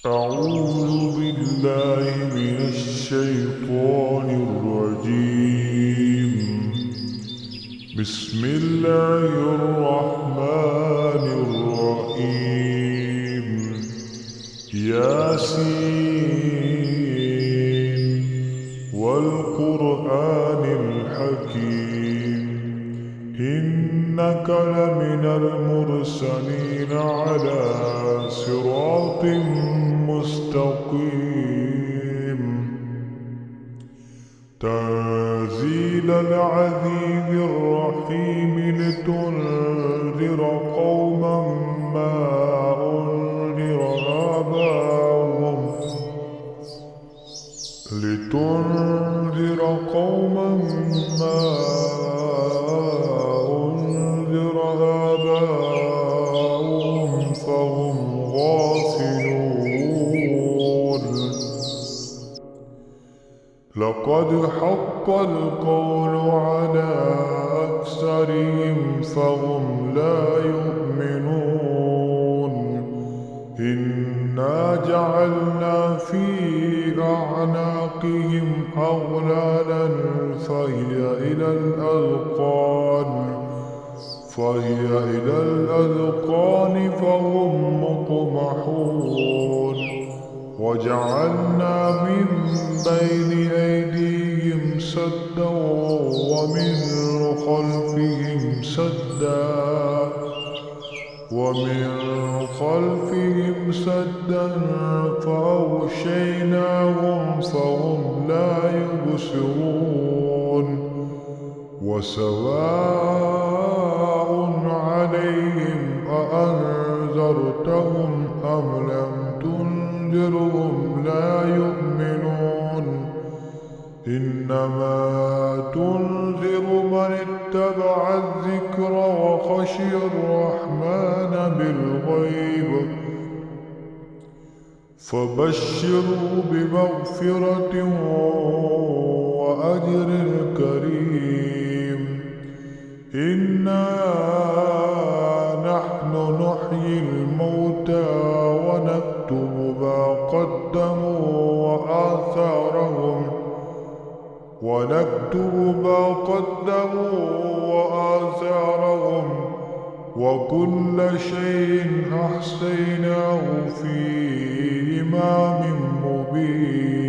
أعوذ بالله من الشيطان الرجيم. بسم الله الرحمن الرحيم. ياسين والقرآن الحكيم إنك لمن المرسلين على صراط مستقيم. تنزيل العزيز الرحيم لتنذر قوما ما أنذر آباؤهم فهم غافلون. لقد حق القول على أكثرهم فهم لا يؤمنون. إنا جعلنا في أعناقهم أغلالا فهي إلى الأذقان فهم مقمحون. وجعلنا من بين أيديهم سدا ومن خلفهم سدا فأغشيناهم فهم لا يبصرون. وسواء عليهم أأنذرتهم أم لم تنذرهم لا يؤمنون. إنما تنذر من اتبع الذكر وخشي الرحمن بالغيب فبشروا بمغفرة وأجر كريم. إنا نحن نحيي الموتى ونكتب ما قدموا وآثارهم وكل شيء أحصيناه في إمام مبين.